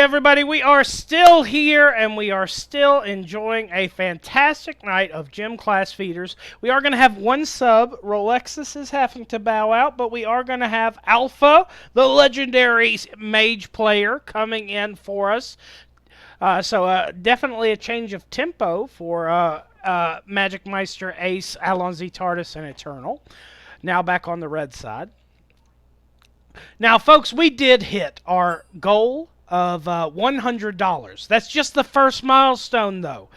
everybody, we are still here and we are still enjoying a fantastic night of gym class feeders. We are going to have one sub. Rolexus is having to bow out, but we are going to have Alpha, the legendary mage player, coming in for us. So definitely a change of tempo for Magic Meister, Ace, Alonzi, TARDIS, and Eternal. Now back on the red side. Now, folks, we did hit our goal of $100. That's just the first milestone, though.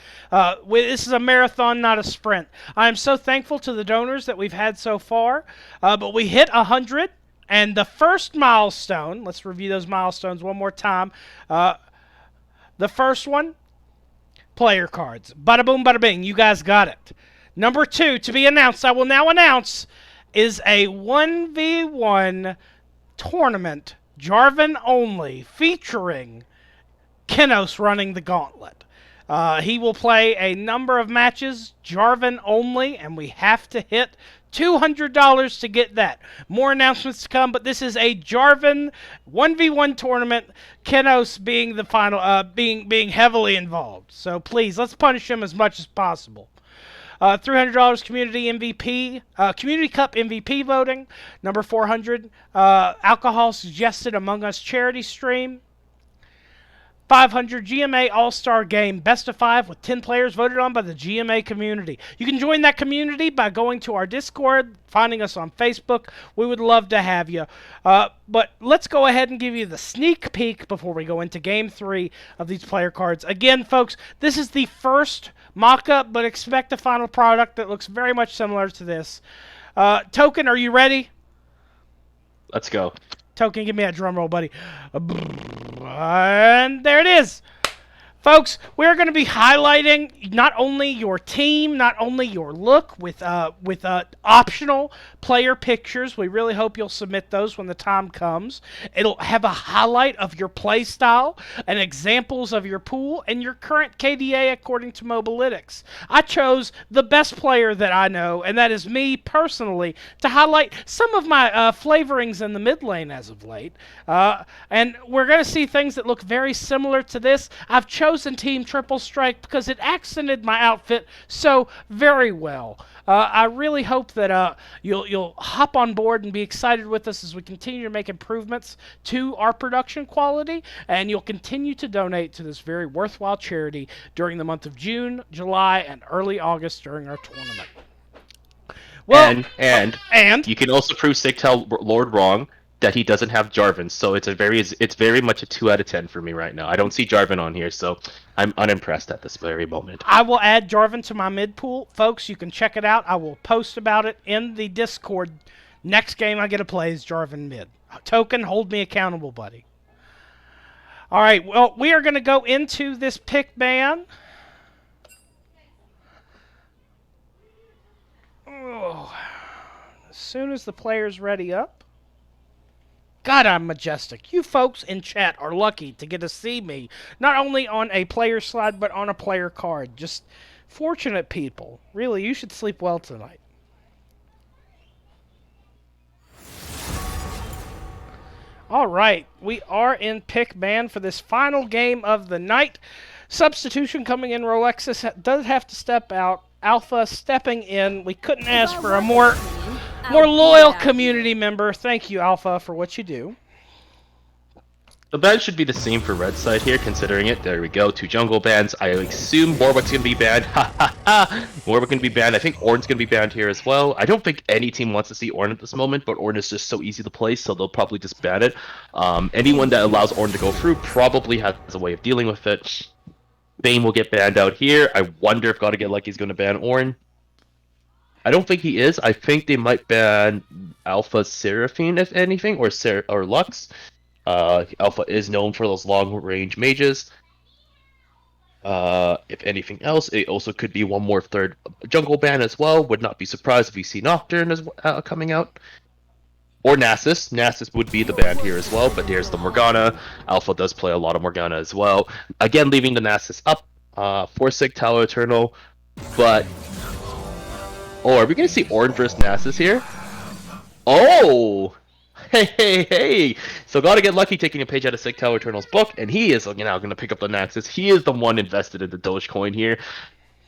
This is a marathon, not a sprint. I am so thankful to the donors that we've had so far, but we hit 100, and the first milestone, let's review those milestones one more time. The first one, player cards. Bada boom, bada bing, you guys got it. Number 2, to be announced, I will now announce, is a 1v1 tournament, Jarvan only, featuring Kenos running the gauntlet. He will play a number of matches, Jarvan only, and we have to hit $200 to get that. More announcements to come, but this is a Jarvan 1v1 tournament, Kenos being the final, being heavily involved. So please, let's punish him as much as possible. $300 community MVP, community cup MVP voting. Number 400, alcohol suggested Among Us charity stream. 500 GMA All-Star Game Best of 5 with 10 players voted on by the GMA community. You can join that community by going to our Discord, finding us on Facebook. We would love to have you. But let's go ahead and give you the sneak peek before we go into Game 3 of these player cards. Again, folks, this is the first mock-up, but expect a final product that looks very much similar to this. Token, are you ready? Let's go. Token, give me a drum roll, buddy. And there it is. Folks, we're going to be highlighting not only your team, not only your look with optional player pictures. We really hope you'll submit those when the time comes. It'll have a highlight of your play style and examples of your pool and your current KDA according to Mobalytics. I chose the best player that I know, and that is me personally, to highlight some of my flavorings in the mid lane as of late. And we're going to see things that look very similar to this. I've chosen Team Triple Strike because it accented my outfit so very well. I really hope that you'll hop on board and be excited with us as we continue to make improvements to our production quality, and you'll continue to donate to this very worthwhile charity during the month of June, July, and early August during our tournament. Well, and you can also prove Sigtal Lord wrong that he doesn't have Jarvan, so it's very much a 2 out of 10 for me right now. I don't see Jarvan on here, so I'm unimpressed at this very moment. I will add Jarvan to my mid pool. Folks, you can check it out. I will post about it in the Discord. Next game I get to play is Jarvan mid. Token, hold me accountable, buddy. All right, well, we are going to go into this pick ban. Oh. As soon as the player's ready up. God, I'm majestic. You folks in chat are lucky to get to see me, not only on a player slide, but on a player card. Just fortunate people. Really, you should sleep well tonight. All right, we are in pick ban for this final game of the night. Substitution coming in. Rolexus does have to step out. Alpha stepping in. We couldn't ask for a more loyal community member. Thank you, Alpha, for what you do. The ban should be the same for red side here, considering it. There we go, 2 jungle bans. I assume Warwick's going to be banned. Ha ha ha! Warwick going to be banned. I think Ornn's going to be banned here as well. I don't think any team wants to see Ornn at this moment, but Ornn is just so easy to play, so they'll probably just ban it. Anyone that allows Ornn to go through probably has a way of dealing with it. Bane will get banned out here. I wonder if Gotta Get Lucky is going to ban Ornn. I don't think he is. I think they might ban Alpha Seraphine, if anything, or Lux. Alpha is known for those long-range mages. If anything else, it also could be one more third jungle ban as well. Would not be surprised if we see Nocturne as coming out. Or Nasus. Nasus would be the ban here as well, but there's the Morgana. Alpha does play a lot of Morgana as well. Again, leaving the Nasus up for Sigtal Eternal, but... Oh, are we going to see Ornn versus Nasus here? Oh! Hey. So gotta get lucky taking a page out of Sig Tower Eternal's book, and he is now gonna pick up the Naxos. He is the one invested in the Dogecoin here.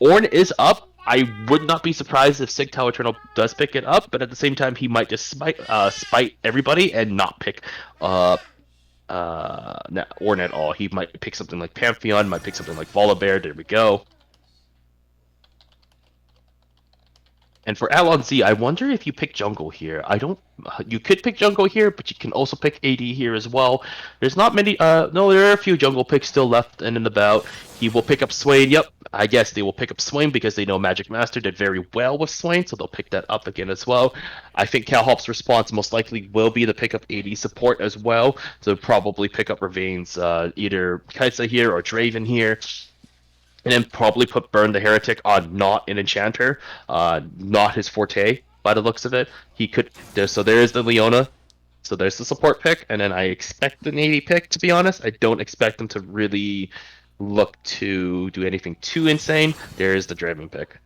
Ornn is up. I would not be surprised if Sig Tower Eternal does pick it up, but at the same time, he might just spite everybody and not pick Ornn at all. He might pick something like Pantheon, might pick something like Volibear. There we go. And for Alon-Z, I wonder if you pick jungle here. I don't. You could pick jungle here, but you can also pick AD here as well. There's not many. No, there are a few jungle picks still left and in the bout. He will pick up Swain. Yep, I guess they will pick up Swain because they know Magic Master did very well with Swain, so they'll pick that up again as well. I think CalHop's response most likely will be to pick up AD support as well. So probably pick up Ravain's either Kaisa here or Draven here. And then probably put Burn the Heretic on not an enchanter, not his forte by the looks of it. He could so there is the Leona, so there's the support pick, and then I expect an AD pick. To be honest, I don't expect them to really look to do anything too insane. There is the Draven pick.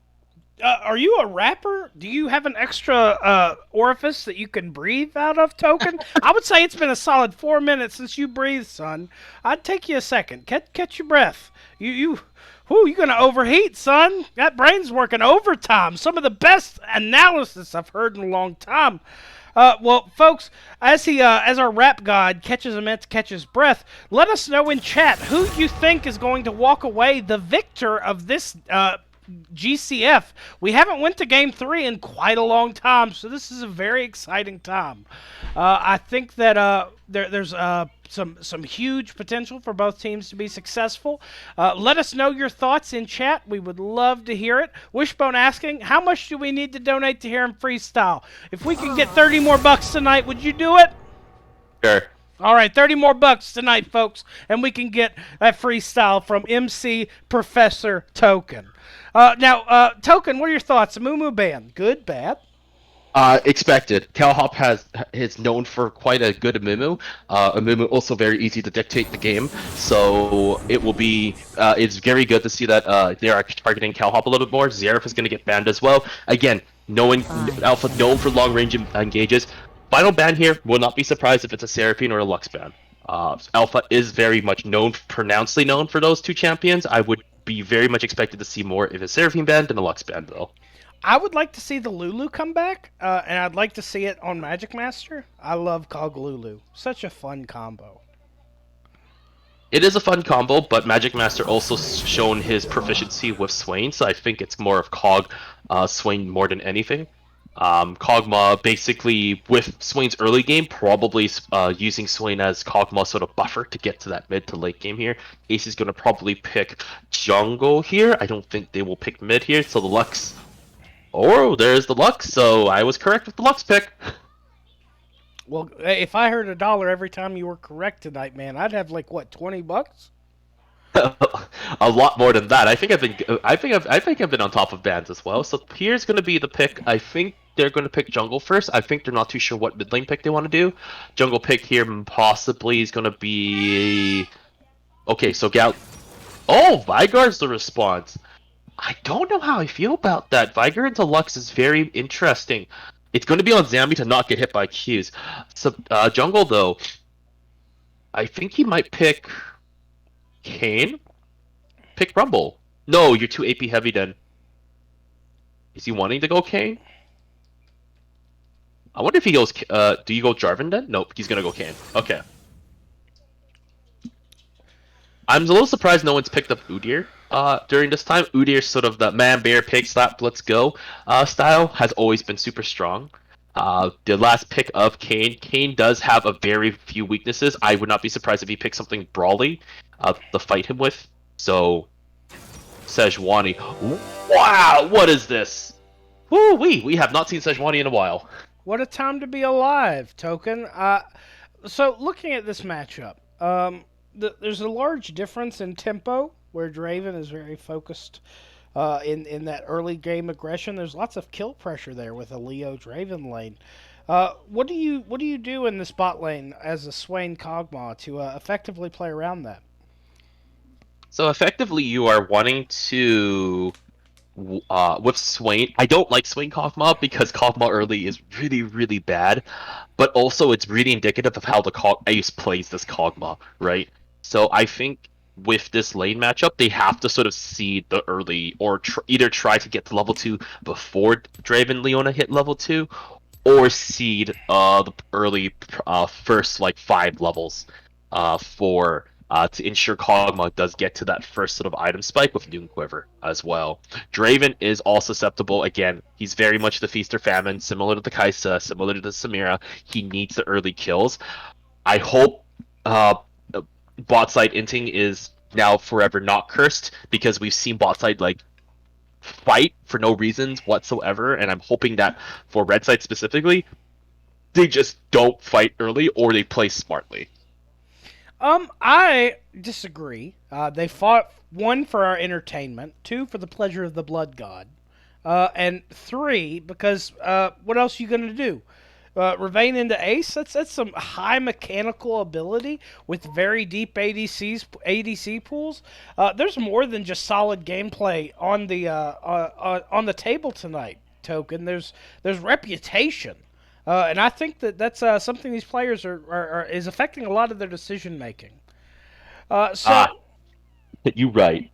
Are you a rapper? Do you have an extra orifice that you can breathe out of, Token? I would say it's been a solid 4 minutes since you breathed, son. I'd take you a second. Catch your breath. You're gonna overheat, son. That brain's working overtime. Some of the best analysis I've heard in a long time. Well, folks, as our rap god catches a minute to catch his breath, let us know in chat who you think is going to walk away the victor of this GCF. We haven't went to Game 3 in quite a long time, so this is a very exciting time. I think that there's some huge potential for both teams to be successful. Let us know your thoughts in chat. We would love to hear it. Wishbone asking, how much do we need to donate to hear him freestyle? If we can get 30 more bucks tonight, would you do it? Sure. All right, 30 more bucks tonight, folks, and we can get that freestyle from MC Professor Token. Now, Token, what are your thoughts? A Moo ban, good, bad? Expected. CalHop is known for quite a good Amumu. Amumu also very easy to dictate the game, so it will be. It's very good to see that they are targeting CalHop a little bit more. Xerath is going to get banned as well. Again, knowing Alpha known for long range engages. Final ban here. Will not be surprised if it's a Seraphine or a Lux ban. Alpha is very much pronouncedly known for those two champions. I would be very much expected to see more if a Seraphine ban than a Lux ban, though. I would like to see the Lulu come back, and I'd like to see it on Magic Master. I love Cog Lulu. Such a fun combo. It is a fun combo, but Magic Master also shown his proficiency with Swain, so I think it's more of Cog Swain more than anything. Kog'Maw basically with Swain's early game probably using Swain as Kog'Maw sort of buffer to get to that mid to late game here. Ace is going to probably pick jungle here. I don't think they will pick mid here, so the Lux. Oh, there's the Lux, so I was correct with the Lux pick. Well, if I heard $1 every time you were correct tonight, man, I'd have like what, 20 bucks? A lot more than that. I think I've been on top of bans as well. So here's going to be the pick. I think they're going to pick jungle first. I think they're not too sure what mid lane pick they want to do. Jungle pick here possibly is going to be okay. So Gal. Oh, Vigor's the response. I don't know how I feel about that. Vigor into Lux is very interesting. It's going to be on Zambi to not get hit by Qs. So jungle though, I think he might pick Kayn? Pick Rumble. No, you're too AP heavy then. Is he wanting to go Kayn? I wonder if he goes... do you go Jarvan then? Nope, he's gonna go Kayn. Okay. I'm a little surprised no one's picked up Udyr during this time. Udyr's sort of the man, bear, pig, slap, let's go style has always been super strong. The last pick of Kayn does have a very few weaknesses. I would not be surprised if he picks something brawly to fight him with. So, Sejuani. Wow, what is this? Woo wee! We have not seen Sejuani in a while. What a time to be alive, Token. So, looking at this matchup, there's a large difference in tempo, where Draven is very focused in that early game aggression. There's lots of kill pressure there with a Leo Draven lane. What do you do in this bot lane as a Swain Kog'Maw to effectively play around that? So effectively, you are wanting to with Swain. I don't like Swain Kog'Maw because Kog'Maw early is really, really bad, but also it's really indicative of how the Ace plays this Kog'Maw, right? So I think with this lane matchup, they have to sort of seed the early, or either try to get to level 2 before Draven Leona hit level 2, or seed the early first like 5 levels for to ensure Kog'Maw does get to that first sort of item spike with Doom Quiver as well. Draven is all susceptible. Again, he's very much the feast or famine, similar to the Kai'Sa, similar to the Samira. He needs the early kills. I hope bot side inting is now forever not cursed, because we've seen bot side like fight for no reasons whatsoever, and I'm hoping that for red side specifically, they just don't fight early or they play smartly. I disagree. They fought, 1, for our entertainment, 2, for the pleasure of the blood god, and 3, because what else are you gonna do? Ravane into Ace, that's some high mechanical ability with very deep ADC pools. There's more than just solid gameplay on the table tonight, Token. There's reputation. And I think that's something these players is affecting a lot of their decision making. Uh, so You right.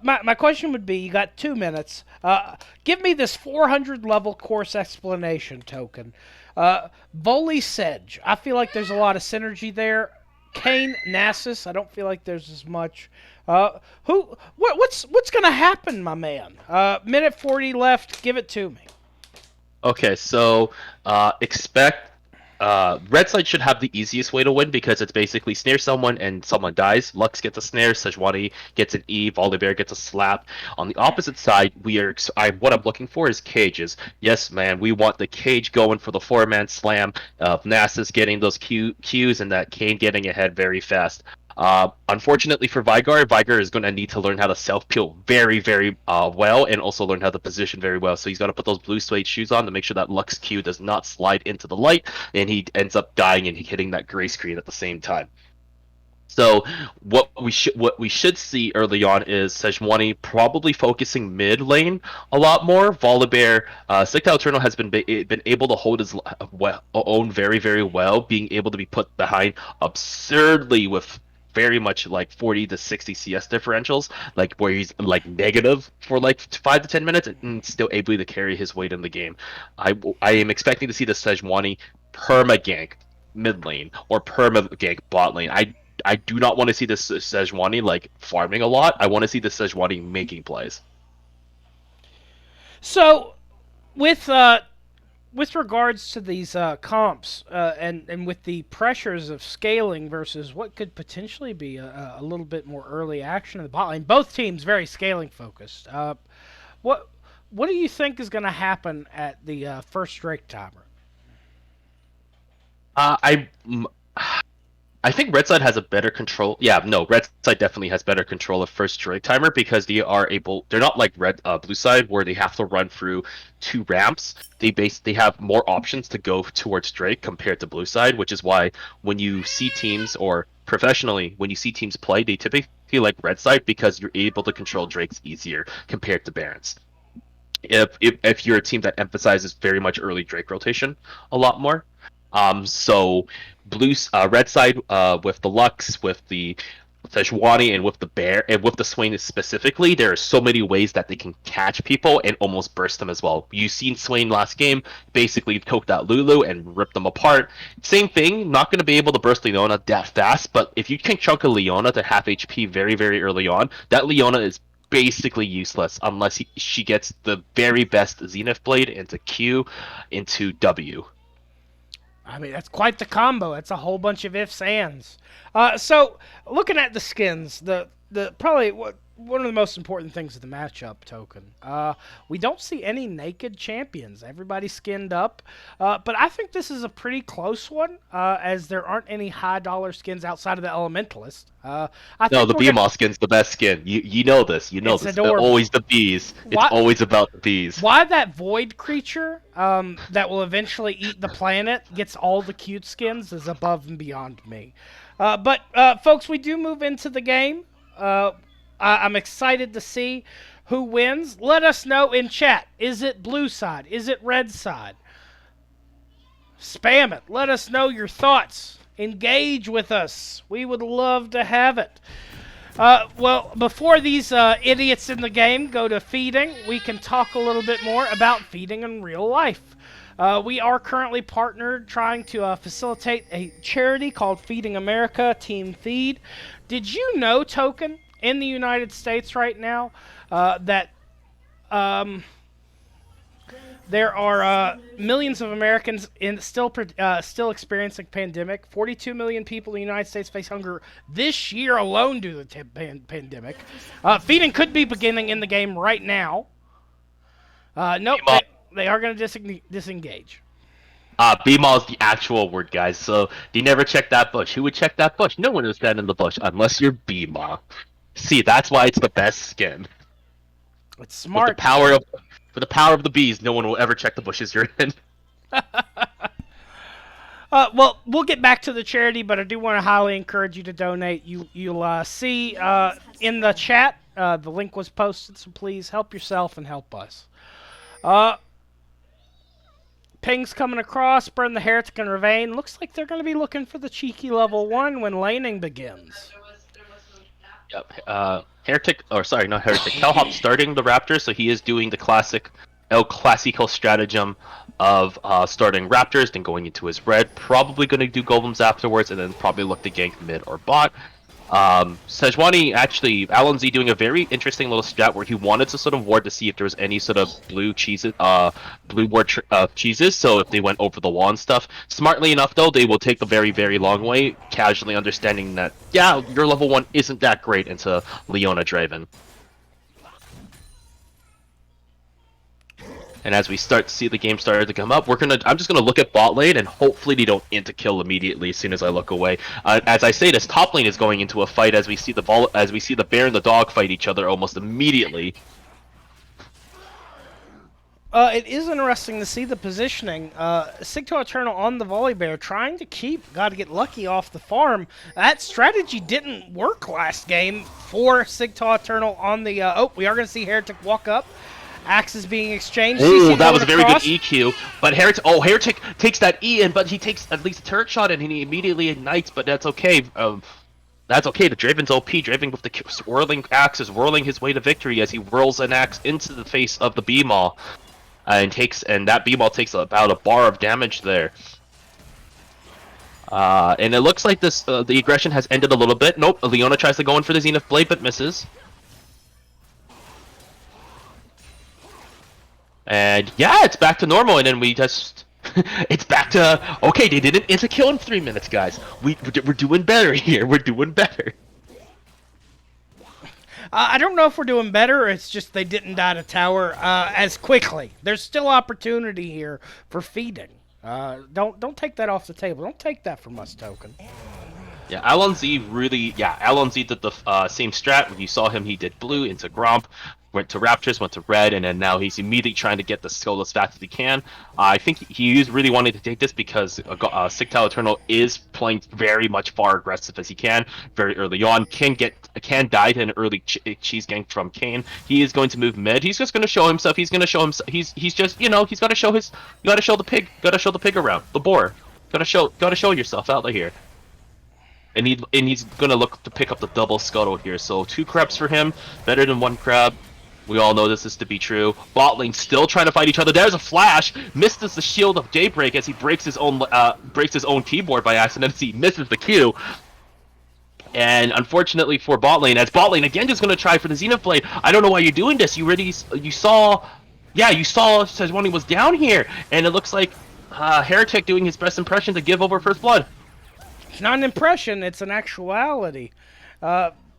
my question would be: you got 2 minutes. Give me this 400 level course explanation, Token. Voli Sedge. I feel like there's a lot of synergy there. Kayn Nasus. I don't feel like there's as much. What's gonna happen, my man? Minute 40 left. Give it to me. Okay, so expect red side should have the easiest way to win, because it's basically snare someone and someone dies. Lux gets a snare, Sejuani gets an E, Volibear gets a slap. On the opposite side, what I'm looking for is cages. Yes, man, we want the cage going for the 4-man slam of Nasus getting those Qs and that Kayn getting ahead very fast. Unfortunately for Vigar is going to need to learn how to self-peel very, very well, and also learn how to position very well. So he's got to put those blue suede shoes on to make sure that Lux Q does not slide into the light, and he ends up dying and hitting that gray screen at the same time. So what we should see early on is Sejuani probably focusing mid lane a lot more. Volibear, Sictile Eternal has been able to hold his own very, very well, being able to be put behind absurdly with very much like 40 to 60 CS differentials, like where he's like negative for like 5 to 10 minutes and still able to carry his weight in the game. I am expecting to see the Sejuani perma gank mid lane or perma gank bot lane. I do not want to see this Sejuani like farming a lot. I want to see the Sejuani making plays. So, with regards to these comps and with the pressures of scaling versus what could potentially be a little bit more early action in the bot lane, both teams very scaling focused. What what do you think is going to happen at the first Drake timer? Uh, I I think Red Side has a better control. Yeah, no, Red Side definitely has better control of first Drake timer, because they're not like Blue Side where they have to run through 2 ramps. They have more options to go towards Drake compared to Blue Side, which is why when you see teams, or professionally when you see teams play, they typically like Red Side, because you're able to control Drakes easier compared to Barons. If you're a team that emphasizes very much early Drake rotation a lot more. So red side with the Lux, with the Sejuani, and with the Bear, and with the Swain specifically, there are so many ways that they can catch people and almost burst them as well. You've seen Swain last game basically coke that Lulu and rip them apart. Same thing, not going to be able to burst Leona that fast, but if you can chunk a Leona to half HP very, very early on, that Leona is basically useless unless she gets the very best Zenith Blade into Q into W. I mean, that's quite the combo. That's a whole bunch of ifs ands. So, looking at the skins, the probably one of the most important things of the matchup, Token. We don't see any naked champions. Everybody's skinned up. But I think this is a pretty close one, as there aren't any high dollar skins outside of the Elementalist. I No, think the Beamos skin's the best skin. You know this. You know It's this. They're adorable. always the bees. It's Why- always about the bees. Why that void creature that will eventually eat the planet gets all the cute skins is above and beyond me. But folks, we do move into the game. I'm excited to see who wins? Let us know in chat. Is it blue side? Is it red side? Spam it. Let us know your thoughts. Engage with us. We would love to have it. Well, before these idiots in the game go to feeding, we can talk a little bit more about feeding in real life. We are currently partnered trying to facilitate a charity called Feeding America, Team Feed. Did you know, Token, in the United States right now, that there are millions of Americans still experiencing pandemic. 42 million people in the United States face hunger this year alone due to the pandemic. Feeding could be beginning in the game right now. Nope, they are going to disengage. B-Maul is the actual word, guys, so you never check that bush. Who would check that bush? No one would stand in the bush unless you're B-Maul. See, that's why it's the best skin. It's smart. For the power of the bees, no one will ever check the bushes you're in. Well, we'll get back to the charity, but I do want to highly encourage you to donate. You'll see in the chat, the link was posted, so please help yourself and help us. Ping's coming across, burn the Heretic and Ravane. Looks like they're going to be looking for the cheeky level 1 when laning begins. Yep. Heretic, or sorry, not Heretic. Kelhop starting the Raptors, so he is doing the classic El Clasico stratagem of starting Raptors, then going into his red. Probably going to do Golems afterwards, and then probably look to gank mid or bot. Sejuani, actually, Alan Z doing a very interesting little strat where he wanted to sort of ward to see if there was any sort of blue cheeses, blue ward cheeses, so if they went over the wall and stuff. Smartly enough, though, they will take the very, very long way, casually understanding that, yeah, your level 1 isn't that great into Leona Draven. And as we start to see the game started to come up, I'm just gonna look at bot lane and hopefully they don't into kill immediately as soon as I look away. As I say this, top lane is going into a fight as we see the bear and the dog fight each other almost immediately. It is interesting to see the positioning. Sigtal Eternal on the Volibear, trying to gotta get lucky off the farm. That strategy didn't work last game for Sigtal Eternal on the... we are going to see Heretic walk up. Axes being exchanged. Ooh, that was a very good EQ. But Heretic takes that E in, but he takes at least a turret shot and he immediately ignites, but that's okay. That's okay. The Draven's OP. Draven with the swirling axe is whirling his way to victory as he whirls an axe into the face of the B-Maul. And that B-Maul takes about a bar of damage there. And it looks like the aggression has ended a little bit. Nope, Leona tries to go in for the Zenith Blade, but misses. And yeah, it's back to normal, and then we just... it's back to... Okay, they didn't into-kill in 3 minutes, guys. We're doing better here. We're doing better. I don't know if we're doing better, or it's just they didn't die to tower as quickly. There's still opportunity here for feeding. Don't take that off the table. Don't take that from us, Token. Yeah, Alan Z really... Yeah, Alan Z did the same strat. When you saw him, he did blue into Gromp. Went to Raptors, went to red, and then now he's immediately trying to get the skill as fast as he can. I think he is really wanting to take this because Sigtal Eternal is playing very much far aggressive as he can very early on. Can die to an early cheese gank from Kayn. He is going to move mid. He's just going to show himself. He's going to show himself. He's just, you know, he's got to show his. You got to show the pig. Got to show the pig around the boar. Got to show yourself out of here. And he's going to look to pick up the double scuttle here. So 2 crabs for him, better than 1 crab. We all know this is to be true. Bot lane still trying to fight each other. There's a flash. Misses the shield of Daybreak as he breaks his own keyboard by accident as he misses the Q. And unfortunately for bot lane, as bot lane again is going to try for the Zenith Blade. I don't know why you're doing this. You saw Sejuani was down here, and it looks like Heretic doing his best impression to give over first blood. It's not an impression. It's an actuality.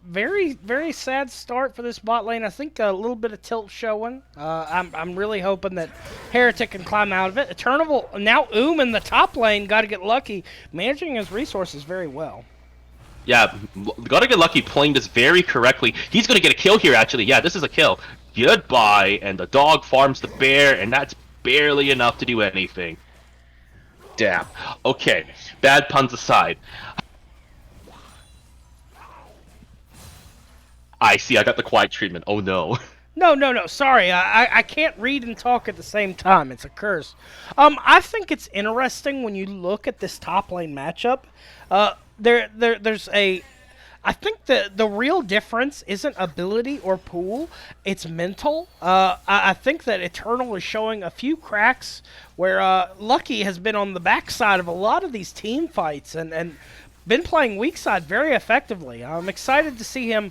Very, very sad start for this bot lane. I think a little bit of tilt showing. I'm really hoping that Heretic can climb out of it. Eternal, now in the top lane, got to get lucky, managing his resources very well. Yeah, got to get lucky playing this very correctly. He's going to get a kill here, actually. Yeah, this is a kill. Goodbye, and the dog farms the bear, and that's barely enough to do anything. Damn. Okay, bad puns aside. I see, I got the quiet treatment. Oh no. No. Sorry, I can't read and talk at the same time. It's a curse. I think it's interesting when you look at this top lane matchup. There's a. I think the real difference isn't ability or pool; it's mental. I think that Eternal is showing a few cracks where Lucky has been on the backside of a lot of these team fights and been playing weak side very effectively. I'm excited to see him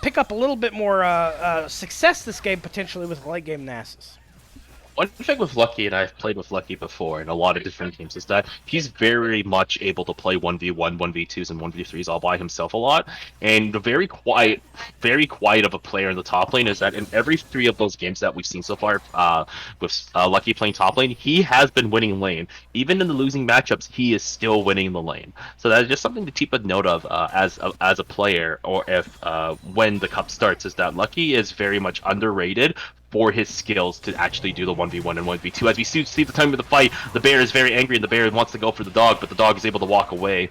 pick up a little bit more success this game, potentially with late game Nasus. One thing with Lucky, and I've played with Lucky before in a lot of different games, is that he's very much able to play 1v1, 1v2s, and 1v3s all by himself a lot. And the very quiet of a player in the top lane is that in every 3 of those games that we've seen so far with Lucky playing top lane, he has been winning lane. Even in the losing matchups, he is still winning the lane. So that is just something to keep a note of as a player, or if when the cup starts, is that Lucky is very much underrated for his skills to actually do the 1v1 and 1v2. As we see the time of the fight, the bear is very angry and the bear wants to go for the dog, but the dog is able to walk away.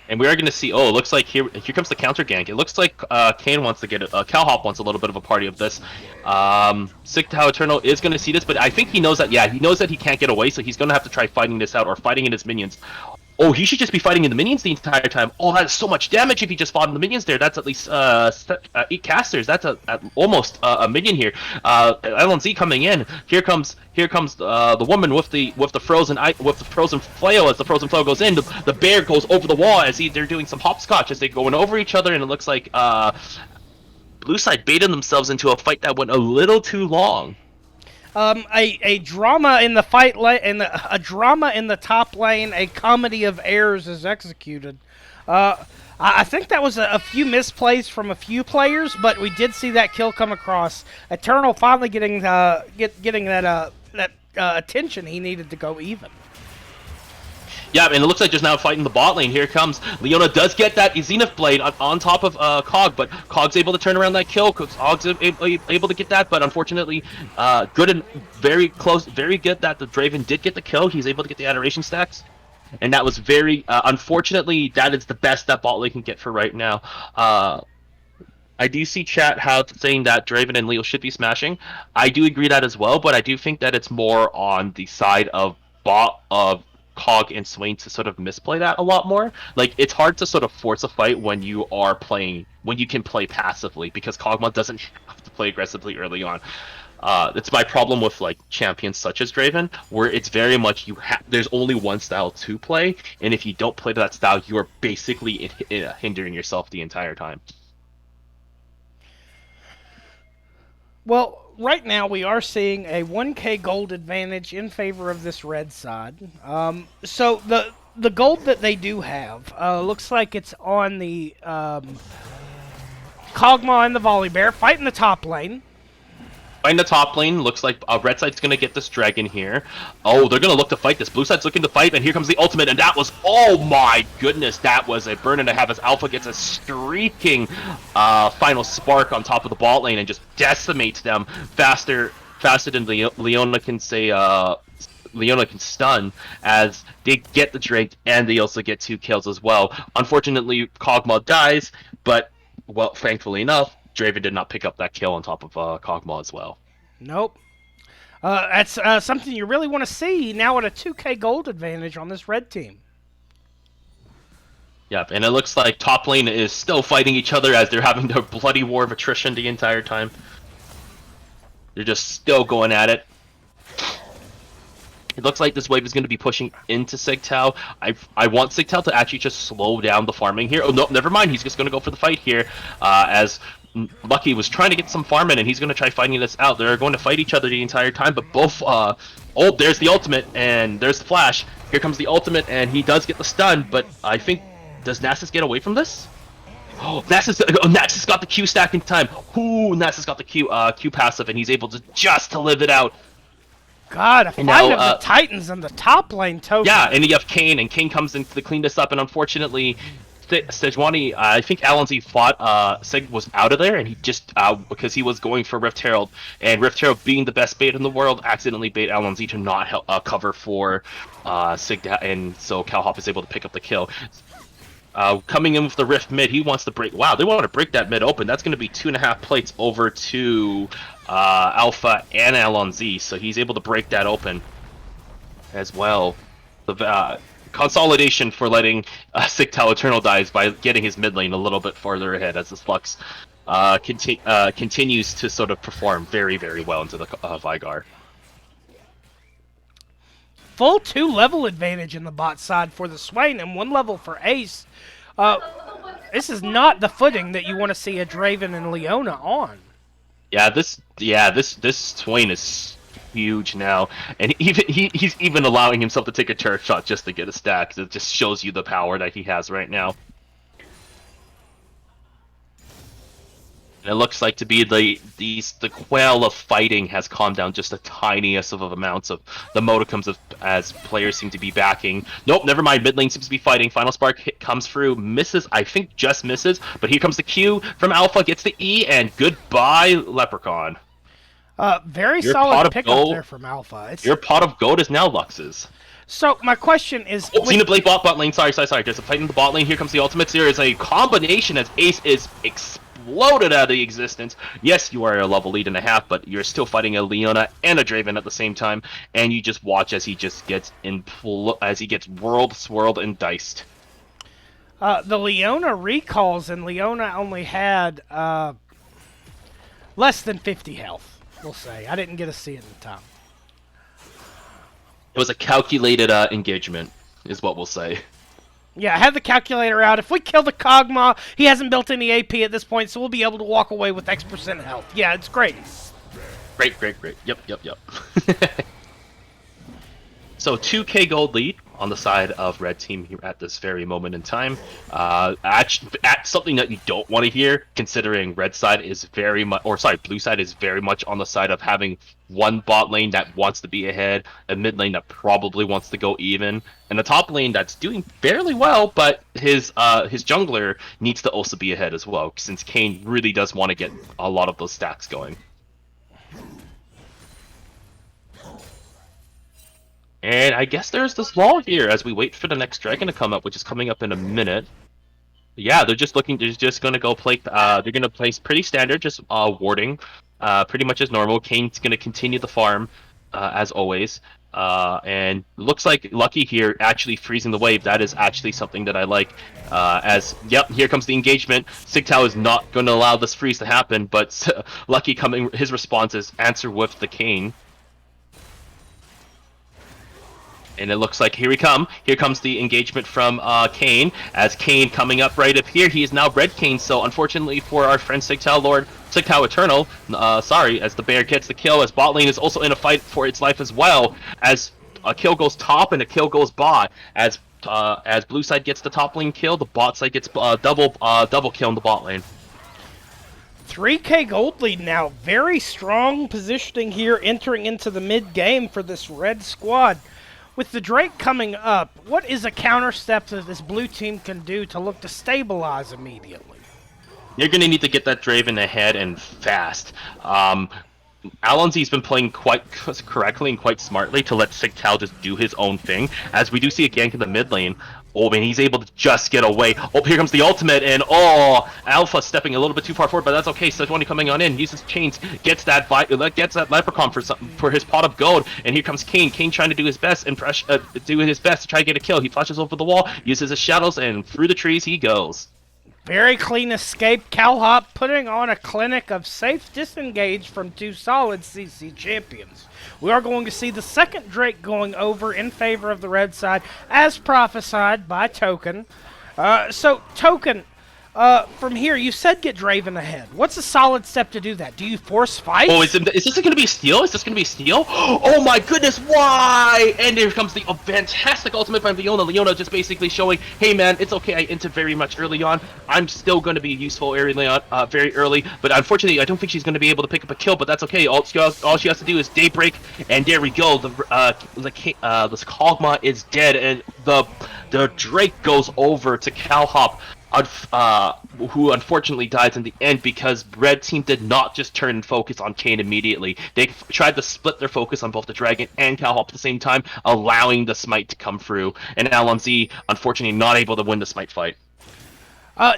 And we are going to see, oh, it looks like here comes the counter gank. It looks like Kane wants to get it. CalHop wants a little bit of a party of this. Sigtal Eternal is going to see this, but I think he knows that, yeah, he knows that he can't get away, so he's going to have to try fighting this out or fighting in his minions. Oh, he should just be fighting in the minions the entire time. Oh, that's so much damage if he just fought in the minions there. That's at least 8 casters. That's almost a minion here. LNZ coming in. Here comes the woman with the frozen flail. As the frozen flail goes in, the bear goes over the wall as they're doing some hopscotch as they're going over each other, and it looks like blue side baited themselves into a fight that went a little too long. A drama in the fight a drama in the top lane, a comedy of errors is executed. I think that was a few misplays from a few players, but we did see that kill come across. Eternal finally getting that attention he needed to go even. Yeah, and it looks like just now fighting the bot lane. Here comes Leona, does get that Zenith Blade on top of Cog, but Cog's able to turn around that kill. Cog's able to get that, but unfortunately, good and very close, very good that the Draven did get the kill. He's able to get the adoration stacks, and that was very unfortunately, that is the best that bot lane can get for right now. I do see chat saying that Draven and Leo should be smashing. I do agree that as well, but I do think that it's more on the side of Cog and Swain to sort of misplay that a lot more. Like, it's hard to sort of force a fight when you can play passively, because Kog'Maw doesn't have to play aggressively early on. It's my problem with like champions such as Draven, where it's very much there's only one style to play, and if you don't play that style, you are basically hindering yourself the entire time. Well, right now we are seeing a 1k gold advantage in favor of this red side. So the gold that they do have looks like it's on the Kog'Maw and the Volibear fighting the top lane. Fighting the top lane, looks like red side's going to get this dragon here. Oh, they're going to look to fight this. Blue side's looking to fight, and here comes the ultimate, and that was, oh my goodness, that was a burn and a half as Alpha gets a streaking final spark on top of the bot lane and just decimates them faster than Leona can say, Leona can stun, as they get the Drake and they also get 2 kills as well. Unfortunately, Kog'Maw dies, but, well, thankfully enough, Draven did not pick up that kill on top of Kog'Maw as well. Nope. That's something you really want to see now at a 2k gold advantage on this red team. Yep, and it looks like top lane is still fighting each other as they're having their bloody war of attrition the entire time. They're just still going at it. It looks like this wave is going to be pushing into Sigtal. I want Sigtal to actually just slow down the farming here. Oh, no, never mind. He's just going to go for the fight here, as Lucky was trying to get some farm in, and he's going to try fighting this out. They're going to fight each other the entire time, but both... oh, there's the ultimate, and there's the flash. Here comes the ultimate, and he does get the stun, but I think... Does Nasus get away from this? Oh, Nasus got the Q stack in time. Ooh, Nasus got the Q passive, and he's able to just to live it out. God, a fight of the Titans in the top lane, Token. Yeah, and you have Kane, and Kane comes in to clean this up, and unfortunately... Sejuani, I think LNZ fought, Sig was out of there, and he just, because he was going for Rift Herald, and Rift Herald being the best bait in the world, accidentally bait LNZ to not cover for Sig, and so CalHop is able to pick up the kill. Coming in with the Rift mid, he wants to break. Wow, they want to break that mid open. That's going to be 2.5 plates over to Alpha and Alonz, so he's able to break that open as well. The consolidation for letting Sigtal Eternal dies by getting his mid lane a little bit farther ahead as this Lux continues to sort of perform very, very well into the Vygar. Full 2-level advantage in the bot side for the Swain and 1 level for Ace. This is not the footing that you want to see a Draven and Leona on. This Swain is huge now, and he's even allowing himself to take a turret shot just to get a stack. It just shows you the power that he has right now. And it looks like to be the quail of fighting has calmed down just the tiniest of amounts of the modicums of as players seem to be backing. Nope, never mind. Mid lane seems to be fighting. Final Spark hit comes through, misses. I think just misses, but here comes the Q from Alpha, gets the E, and goodbye Leprechaun. Very Your solid pickup there from Alpha. Your pot of gold is now Lux's. So my question is, Xenoblade bot lane. Sorry. There's a fight in the bot lane. Here comes the ultimates. There is a combination as Ace is exploded out of existence. Yes, you are a level lead and a half, but you're still fighting a Leona and a Draven at the same time, and you just watch as he just gets world swirled and diced. The Leona recalls, and Leona only had less than 50 health. We'll say I didn't get to see it in time. It was a calculated engagement, is what we'll say. Yeah, I have the calculator out. If we kill the Kog'Maw, he hasn't built any AP at this point, so we'll be able to walk away with X% health. Yeah, it's great. Great. Yep. So 2k gold lead on the side of red team here at this very moment in time. At something that you don't want to hear, considering red side is very much, or sorry, blue side is very much on the side of having one bot lane that wants to be ahead, a mid lane that probably wants to go even, and a top lane that's doing fairly well, but his jungler needs to also be ahead as well, since Kayn really does want to get a lot of those stacks going. And I guess there's this lull here as we wait for the next dragon to come up, which is coming up in a minute. Yeah, they're just going to go play. They're going to place pretty standard, just warding, pretty much as normal. Kayn's going to continue the farm as always, and looks like Lucky here actually freezing the wave. That is actually something that I like. Here comes the engagement. Sigtal is not going to allow this freeze to happen, but Lucky coming. His response is answer with the Kayn. And it looks like here we come. Here comes the engagement from Kayn. As Kayn coming up right up here, he is now red Kayn. So unfortunately for our friend Sigtal Eternal, as the bear gets the kill, as bot lane is also in a fight for its life as well. As a kill goes top and a kill goes bot. As blue side gets the top lane kill, the bot side gets double kill in the bot lane. 3k gold lead now. Very strong positioning here entering into the mid game for this red squad. With the Drake coming up, what is a counter step that this blue team can do to look to stabilize immediately? You're going to need to get that Draven ahead and fast. Alonzi's been playing quite correctly and quite smartly to let Sigtal just do his own thing. As we do see a gank in the mid lane. Oh, man, he's able to just get away. Oh, here comes the ultimate, and Alpha stepping a little bit too far forward, but that's okay. Sejuani coming on in, uses chains, gets that leprechaun for his pot of gold, and here comes Kayn. Kayn trying to do his best and do his best to try to get a kill. He flashes over the wall, uses his shadows, and through the trees he goes. Very clean escape. CalHop putting on a clinic of safe disengage from 2 solid CC champions. We are going to see the second Drake going over in favor of the red side, as prophesied by Token. So, Token, from here, you said get Draven ahead. What's a solid step to do that? Do you force fight? Oh, is this going to be a steal? Is this going to be a steal? Oh my goodness, why? And here comes the fantastic ultimate by Leona. Leona just basically showing, hey man, it's okay, I entered very much early on. I'm still going to be useful very early, but unfortunately, I don't think she's going to be able to pick up a kill, but that's okay. All she has to do is Daybreak, and there we go. This Kog'Maw is dead, and the Drake goes over to CalHop. Who unfortunately dies in the end because red team did not just turn and focus on Kayn immediately. They tried to split their focus on both the Dragon and CalHop at the same time, allowing the smite to come through. And Alonz, unfortunately, not able to win the smite fight.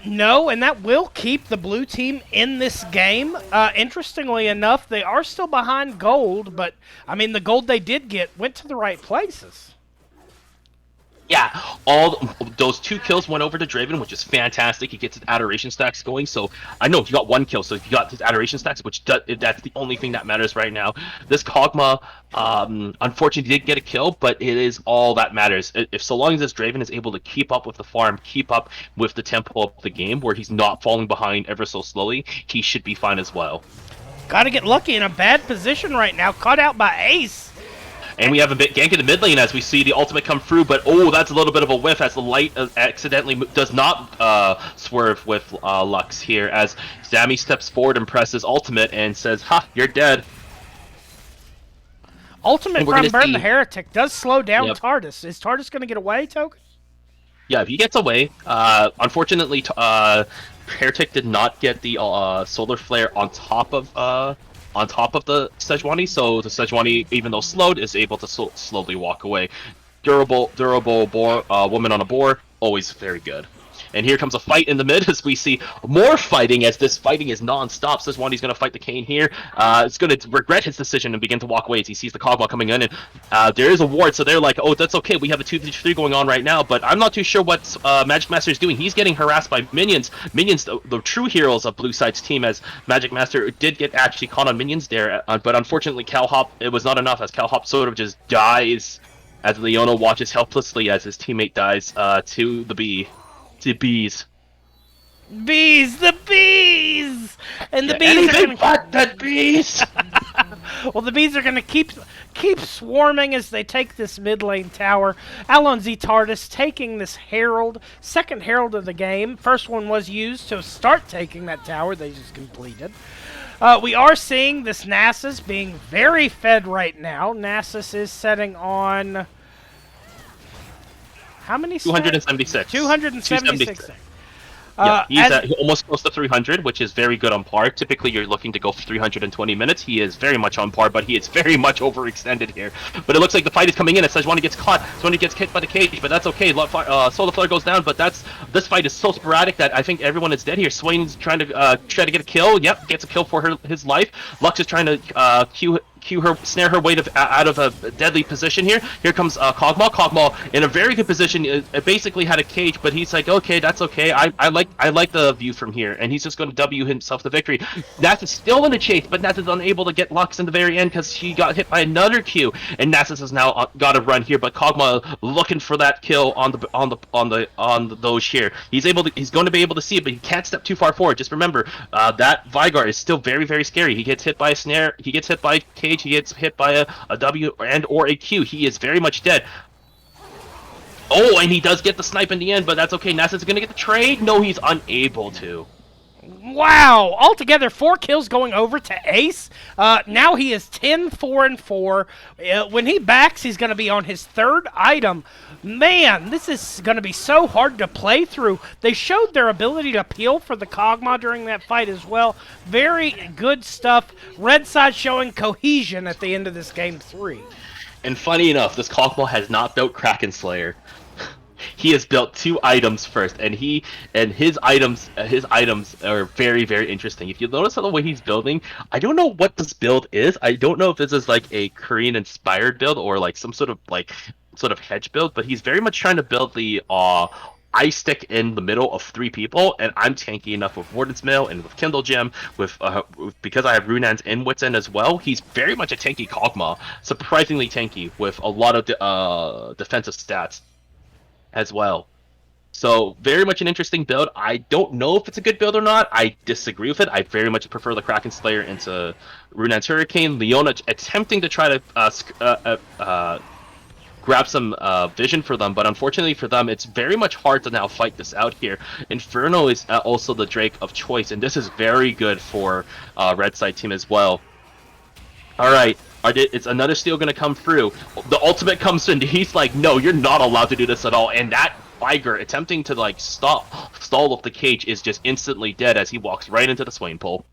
No, and that will keep the blue team in this game. Interestingly enough, they are still behind gold, but, I mean, the gold they did get went to the right places. Yeah, all those 2 kills went over to Draven, which is fantastic. He gets his adoration stacks going. So I know he got 1 kill, so he got his adoration stacks, which that's the only thing that matters right now. This Kog'Maw, unfortunately, did get a kill, but it is all that matters. If so long as this Draven is able to keep up with the farm, keep up with the tempo of the game, where he's not falling behind ever so slowly, he should be fine as well. Gotta get lucky in a bad position right now, caught out by Ace. And we have a bit gank in the mid lane as we see the ultimate come through, but oh, that's a little bit of a whiff as the light accidentally does not swerve with Lux here as Zami steps forward and presses ultimate and says, "Ha, you're dead." Ultimate from Burn the Heretic does slow down TARDIS. Is TARDIS going to get away, Token? Yeah, if he gets away, unfortunately, Heretic did not get the Solar Flare on top of the Sejuani, so the Sejuani, even though slowed, is able to slowly walk away. Durable boar, woman on a boar, always very good. And here comes a fight in the mid as we see more fighting as this fighting is non-stop. Sejuani's going to fight the Kayn here. It's going to regret his decision and begin to walk away as he sees the Kog'Maw coming in. And there is a ward, so they're like, oh, that's okay. We have a 2-3 going on right now, but I'm not too sure what Magic Master is doing. He's getting harassed by minions. Minions, the true heroes of Blue Side's team, as Magic Master did get actually caught on minions there. But unfortunately, CalHop, it was not enough as CalHop sort of just dies as Leona watches helplessly as his teammate dies to the bee. The bees. Bees! The bees! And the bees are gonna... but the bees! Well, the bees are gonna keep swarming as they take this mid lane tower. Alonzi TARDIS taking this Herald, second Herald of the game. First one was used to start taking that tower they just completed. We are seeing this Nasus being very fed right now. Nasus is setting on... How many? 276. 276. Yeah, he's almost close to 300, which is very good on par. Typically, you're looking to go for 320 minutes. He is very much on par, but he is very much overextended here. But it looks like the fight is coming in as Sejuani gets caught. Sejuani gets hit by the cage, but that's okay. Solar Flare goes down, but this fight is so sporadic that I think everyone is dead here. Swain's trying to get a kill. Yep, gets a kill for his life. Lux is trying to snare her way out of a deadly position here. Here comes Kog'Maw. Kog'Maw in a very good position. It basically had a cage, but he's like, okay, that's okay. I like the view from here, and he's just going to W himself the victory. Nasus still in the chase, but Nasus is unable to get Lux in the very end because she got hit by another Q, and Nasus has now got to run here. But Kog'Maw looking for that kill on the Doge here. He's going to be able to see it, but he can't step too far forward. Just remember that Veigar is still very, very scary. He gets hit by a snare. He gets hit by cage. He gets hit by a W and or a Q. He is very much dead. Oh, and he does get the snipe in the end, but that's okay. Nasus is going to get the trade. No, he's unable to. Wow! Altogether, 4 kills going over to Ace. Now he is 10-4-4. When he backs, he's going to be on his 3rd item. Man, this is going to be so hard to play through. They showed their ability to peel for the Kog'Maw during that fight as well. Very good stuff. Red side showing cohesion at the end of this game 3. And funny enough, this Kog'Maw has not built Kraken Slayer. He has built 2 items first, and his items are very, very interesting. If you notice the way he's building, I don't know what this build is. I don't know if this is like a Korean inspired build or like some sort of hedge build, but he's very much trying to build the ice stick in the middle of 3 people, and I'm tanky enough with Warden's Mail and with Kindle Gem, because I have Runan's in Wits End as well. He's very much a tanky Kog'Maw, surprisingly tanky with a lot of defensive stats as well. So very much an interesting build. I don't know if it's a good build or not. I disagree with it. I very much prefer the Kraken Slayer into Runan's Hurricane. Leona attempting to try to grab some vision for them, but unfortunately for them, it's very much hard to now fight this out here. Inferno is also the Drake of choice, and this is very good for Red Side team as well. All right. It's another steal going to come through. The ultimate comes in. He's like, no, you're not allowed to do this at all. And that Veigar attempting to like stall up the cage is just instantly dead as he walks right into the Swain pole.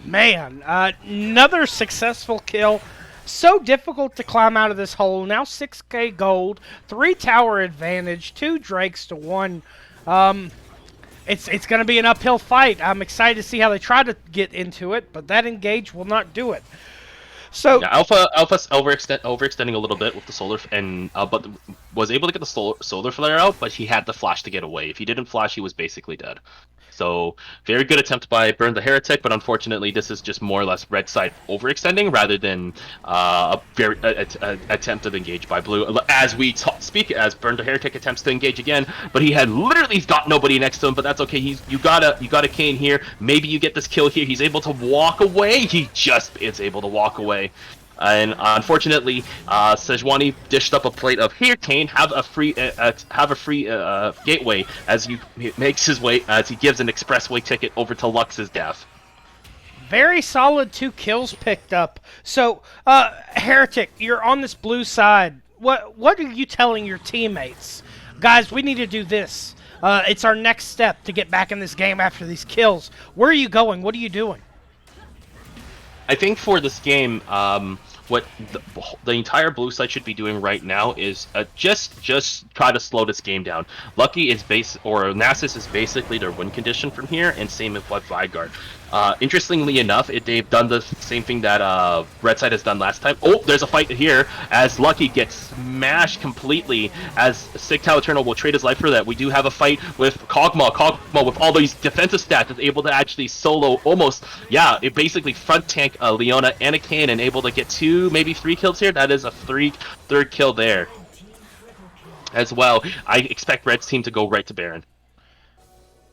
Man, another successful kill. So difficult to climb out of this hole. Now 6k gold, 3 tower advantage, 2 Drakes to 1. It's going to be an uphill fight. I'm excited to see how they try to get into it, but that engage will not do it. So Yeah, Alpha's overextending a little bit with the solar but was able to get the solar flare out, but he had the flash to get away. If he didn't flash, he was basically dead. So very good attempt by Burn the Heretic, but unfortunately this is just more or less red side overextending rather than a very attempt to engage by blue. As we speak, as Burn the Heretic attempts to engage again, but he had literally got nobody next to him. But that's okay. You got a Kayn here. Maybe you get this kill here. He's able to walk away. He just is able to walk away. And unfortunately, Sejuani dished up a plate of here, Kayn, have a free gateway as he makes his way as he gives an expressway ticket over to Lux's death. very solid 2 kills picked up. So, Heretic, you're on this blue side. What are you telling your teammates? Guys, we need to do this. It's our next step to get back in this game after these kills. Where are you going? What are you doing? I think for this game, what the entire blue side should be doing right now is just try to slow this game down. Lucky is Nasus is basically their win condition from here, and same with Vigard. Interestingly enough, they've done the same thing that Red Side has done last time. Oh, there's a fight here as Lucky gets smashed completely as Sigtal Eternal will trade his life for that. We do have a fight with Kog'Maw. Kog'Maw with all these defensive stats is able to actually solo it basically front tank a Leona and a Kayn and able to get 2, maybe 3 kills here. That is a third kill there as well. I expect Red's team to go right to Baron.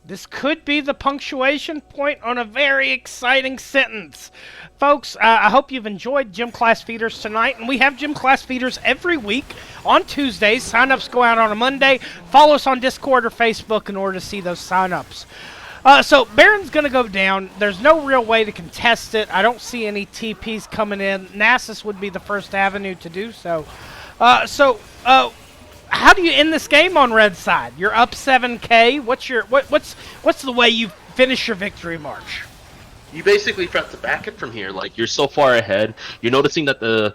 This could be the punctuation point on a very exciting sentence. Folks, I hope you've enjoyed Gym Class Feeders tonight, and we have Gym Class Feeders every week on Tuesdays. Sign-ups go out on a Monday. Follow us on Discord or Facebook in order to see those sign-ups. So Baron's going to go down. There's no real way to contest it. I don't see any TPs coming in. Nasus would be the first avenue to do so. How do you end this game on red side? You're up 7K. What's the way you finish your victory march? You basically have to back it from here. Like, you're so far ahead. You're noticing that the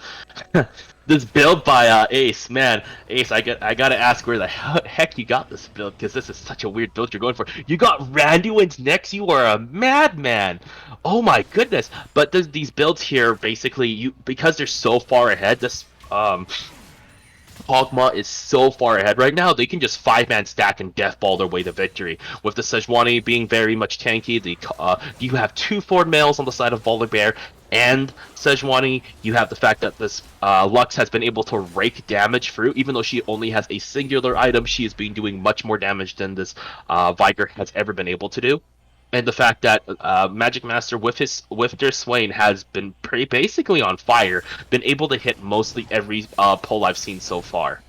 this build by Ace, man, Ace, I gotta ask where the heck you got this build, because this is such a weird build you're going for. You got Randuin's next. You are a madman. Oh my goodness. But these builds here, basically, because they're so far ahead, this Kog'Maw is so far ahead right now, they can just 5-man stack and deathball their way to victory. With the Sejuani being very much tanky, you have 2 forward males on the side of Volibear and Sejuani. You have the fact that this Lux has been able to rake damage through, even though she only has a singular item, she has been doing much more damage than this Vigor has ever been able to do. And the fact that Magic Master with their Swain has been basically on fire, been able to hit mostly every pull I've seen so far.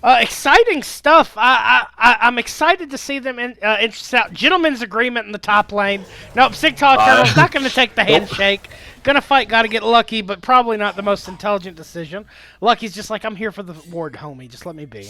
Exciting stuff. I'm excited to see them interest out. Gentleman's agreement in the top lane. Nope, Sigtal Eternal's not going to take the handshake. Gonna fight, gotta get Lucky, but probably not the most intelligent decision. Lucky's just like, I'm here for the ward, homie. Just let me be.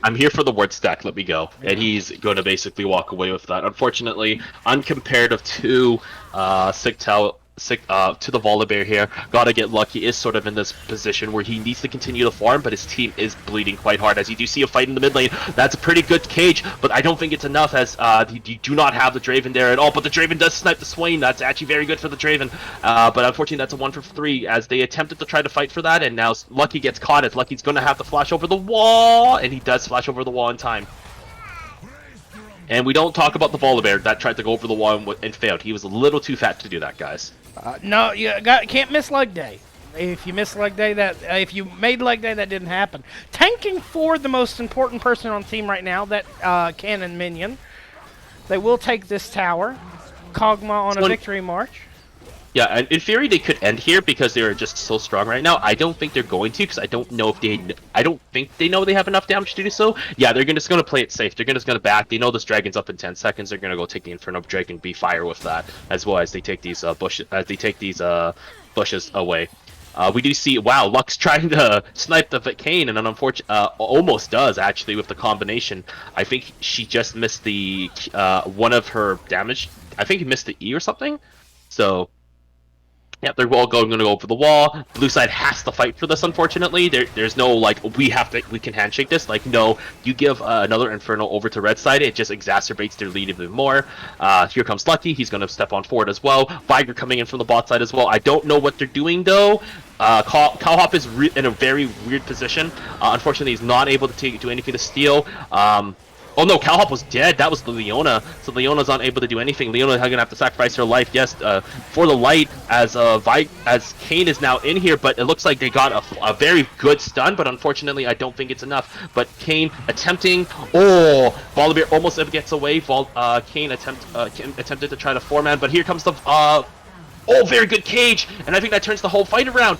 I'm here for the ward stack. Let me go. Yeah. And he's going to basically walk away with that. Unfortunately, uncomparative to Sigtal to the Volibear here. Gotta get Lucky is sort of in this position where he needs to continue to farm, but his team is bleeding quite hard. As you do see a fight in the mid lane, that's a pretty good cage, but I don't think it's enough as you do not have the Draven there at all. But the Draven does snipe the Swain. That's actually very good for the Draven. But unfortunately, that's a 1 for 3 as they attempted to try to fight for that, and now Lucky gets caught as Lucky's going to have to flash over the wall, and he does flash over the wall in time. And we don't talk about the Volibear that tried to go over the wall and failed. He was a little too fat to do that, guys. No, you can't miss leg day. If you miss leg day, if you made leg day, that didn't happen. Tanking for the most important person on the team right now, that cannon minion. They will take this tower. Kog'Maw on a victory march. Yeah, and in theory they could end here because they're just so strong right now. I don't think they're going to, because I don't think they know they have enough damage to do so. Yeah, they're just going to play it safe. They're just going to back. They know this dragon's up in 10 seconds. They're going to go take the Inferno Drake and be fire with that, as well as they take these bushes away. We do see, wow, Lux trying to snipe the Kayn, and unfortunately, almost does actually with the combination. I think she just missed the one of her damage. I think he missed the E or something. So Yep, they're all going to go over the wall. Blue side has to fight for this, unfortunately. There's no, like, we can handshake this. Like, no, you give another Inferno over to red side, it just exacerbates their lead even more. Here comes Lucky. He's going to step on forward as well. Viger coming in from the bot side as well. I don't know what they're doing, though. Cowhop is in a very weird position. Unfortunately, he's not able to do anything to steal. Oh no, Cowhop was dead. That was the Leona. So Leona's not able to do anything. Leona's gonna have to sacrifice her life, yes, for the light, as Kayn is now in here, but it looks like they got a very good stun, but unfortunately I don't think it's enough. But Kayn attempting, Volibear almost gets away. Kayn attempted to try to 4-man, but here comes the, very good cage, and I think that turns the whole fight around.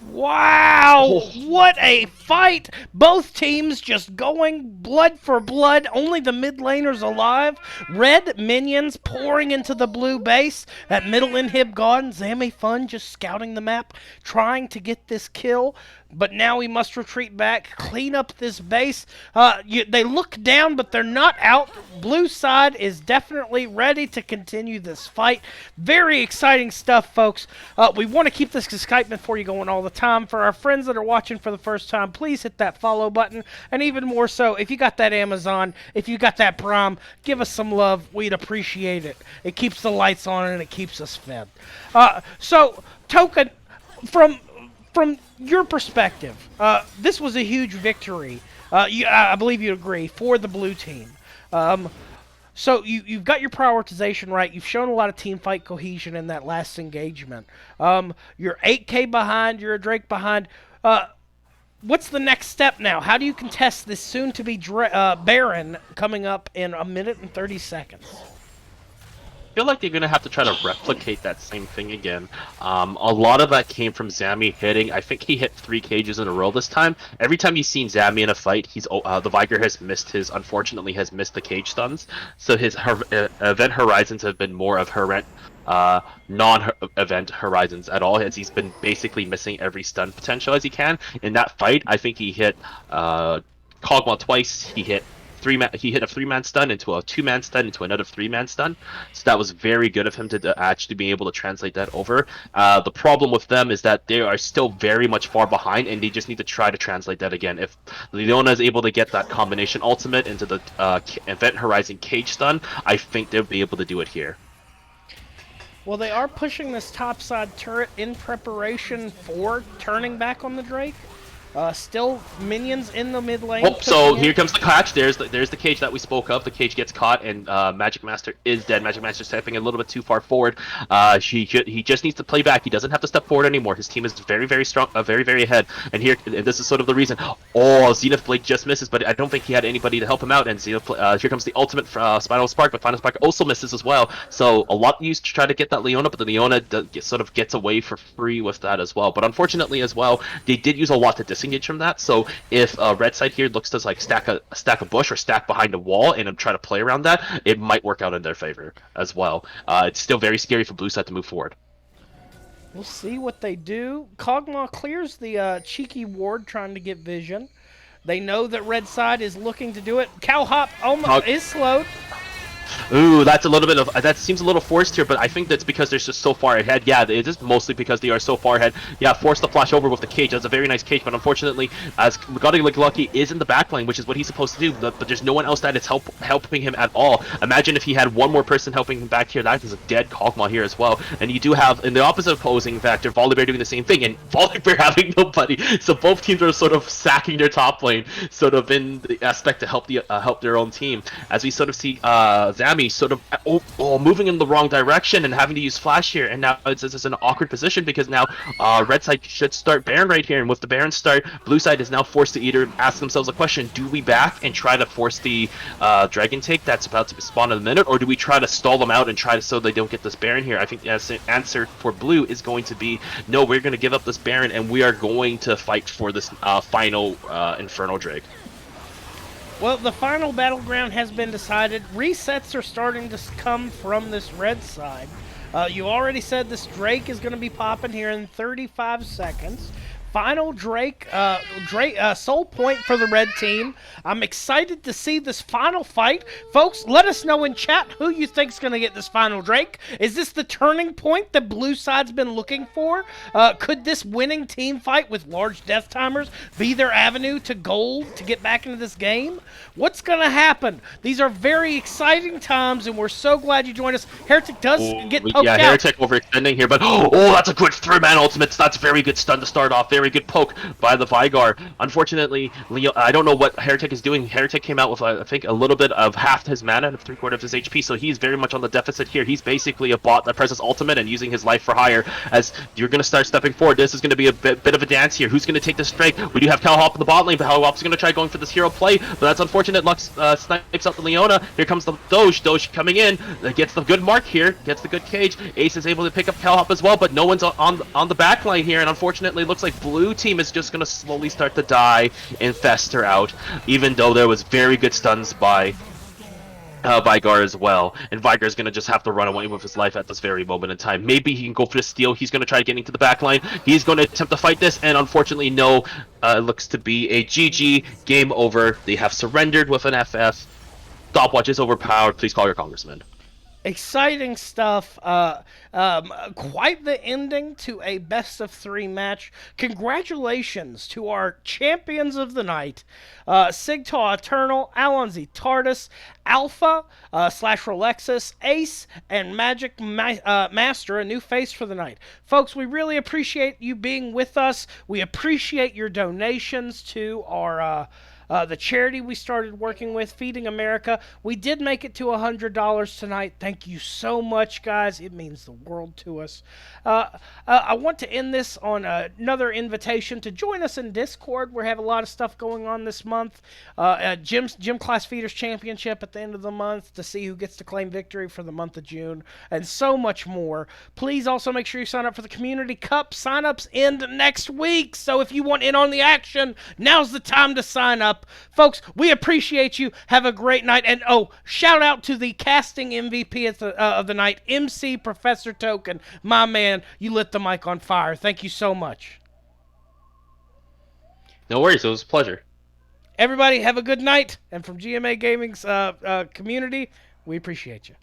Wow! What a fight! Both teams just going blood for blood. Only the mid laners alive. Red minions pouring into the blue base. At middle inhib gone. Zamifun just scouting the map, trying to get this kill. But now we must retreat back, clean up this base. They look down, but they're not out. Blue side is definitely ready to continue this fight. Very exciting stuff, folks. We want to keep this excitement for you going all the time. For our friends that are watching for the first time, please hit that follow button. And even more so, if you got that Amazon, if you got that Prime, give us some love. We'd appreciate it. It keeps the lights on and it keeps us fed. So, Token, from your perspective, this was a huge victory. I believe you agree, for the blue team. So you've got your prioritization right. You've shown a lot of team fight cohesion in that last engagement. You're 8K behind. You're a Drake behind. What's the next step now? How do you contest this soon-to-be Baron coming up in 1 minute and 30 seconds? I feel like they're gonna have to try to replicate that same thing again. A lot of that came from Zami hitting. I think he hit 3 cages in a row this time. Every time you've seen Zami in a fight, the Viger has missed unfortunately has missed the cage stuns. So his event horizons have been more of non-event horizons at all, as he's been basically missing every stun potential as he can. In that fight, I think he hit Kog'Maw twice. He hit a 3-man stun into a 2-man stun into another 3-man stun. So that was very good of him to actually be able to translate that over. The problem with them is that they are still very much far behind, and they just need to try to translate that again. If Leona is able to get that combination ultimate into the Event Horizon cage stun, I think they'll be able to do it here. Well, they are pushing this topside turret in preparation for turning back on the Drake. Still minions in the mid lane. Oh, so here comes the catch. There's the cage that we spoke of. The cage gets caught, and Magic Master is dead. Magic Master stepping a little bit too far forward. He just needs to play back. He doesn't have to step forward anymore. His team is very, very strong, very, very ahead. And this is sort of the reason. Oh, Zenith Blade just misses, but I don't think he had anybody to help him out. And Zenith, here comes the ultimate Spinal Spark, but Final Spark also misses as well. So a lot used to try to get that Leona, but the Leona sort of gets away for free with that as well. But unfortunately as well, they did use a lot to disengage from that. So if red side here looks to like stack a bush or stack behind a wall and try to play around that, it might work out in their favor as well. It's still very scary for blue side to move forward. We'll see what they do. Kog'Maw clears the cheeky ward trying to get vision. They know that red side is looking to do it. Cowhop almost is slowed. Ooh, that's a little bit of that seems a little forced here, but I think that's because they're just so far ahead. Yeah, it is mostly because they are so far ahead. Yeah, force the flash over with the cage. That's a very nice cage, but unfortunately, as Lucky is in the backline, which is what he's supposed to do, but there's no one else that is helping him at all. Imagine if he had one more person helping him back here. That is a dead Kog'Maw here as well. And you do have, in the opposite opposing factor, Volibear doing the same thing, and Volibear having nobody. So both teams are sort of sacking their top lane, sort of in the aspect to help their own team. As we sort of see Zami sort of moving in the wrong direction and having to use flash here, and now it's an awkward position because now red side should start Baron right here, and with the Baron start, blue side is now forced to either ask themselves a question: do we back and try to force the dragon take that's about to spawn in a minute, or do we try to stall them out and try to so they don't get this Baron here? I think the answer for blue is going to be no, we're going to give up this Baron and we are going to fight for this final Inferno Drake. Well, the final battleground has been decided. Resets are starting to come from this red side. You already said this Drake is going to be popping here in 35 seconds. final Soul Point for the red team. I'm excited to see this final fight. Folks, let us know in chat who you think's going to get this final Drake. Is this the turning point that blue side's been looking for? Could this winning team fight with large death timers be their avenue to gold to get back into this game? What's going to happen? These are very exciting times, and we're so glad you joined us. Heretic does get poked out. Heretic overextending here, but oh, that's a good 3-man ultimates. That's very good stun to start off. Very good poke by the Vygar. Unfortunately, Leo, I don't know what Heretic is doing. Heretic came out with, I think, a little bit of half his mana and 3/4 of his HP, so he's very much on the deficit here. He's basically a bot that presses ultimate and using his life for hire. As you're going to start stepping forward, this is going to be a bit of a dance here. Who's going to take this Drake? We do have Calhop in the bot lane, but Calhop's going to try going for this hero play, but that's unfortunate. Lux snipes up the Leona. Here comes the Doge. Doge coming in. Gets the good mark here. Gets the good cage. Ace is able to pick up Calhop as well, but no one's on the back line here, and unfortunately it looks like blue team is just going to slowly start to die and fester out, even though there was very good stuns by Vygar as well, and Vygar is going to just have to run away with his life at this very moment in time. Maybe he can go for the steal. He's going to try getting to the back line. He's going to attempt to fight this, and unfortunately, no. It looks to be a GG. Game over. They have surrendered with an FF. Stopwatch is overpowered. Please call your congressman. Exciting stuff. Quite the ending to a best-of-3 match. Congratulations to our champions of the night, Sigtal Eternal, Alonzi Tardis, Alpha / Rolexus, Ace, and Magic Master, a new face for the night. Folks, we really appreciate you being with us. We appreciate your donations to our the charity we started working with, Feeding America. We did make it to $100 tonight. Thank you so much, guys. It means the world to us. I want to end this on another invitation to join us in Discord. We have a lot of stuff going on this month. Gym Class Feeders Championship at the end of the month to see who gets to claim victory for the month of June, and so much more. Please also make sure you sign up for the Community Cup. Sign-ups end next week, so if you want in on the action, now's the time to sign up. Folks, we appreciate you. Have a great night. And shout out to the casting MVP of the night, MC Professor Token. My man, you lit the mic on fire. Thank you so much. No worries. It was a pleasure. Everybody, have a good night. And from GMA Gaming's community, we appreciate you.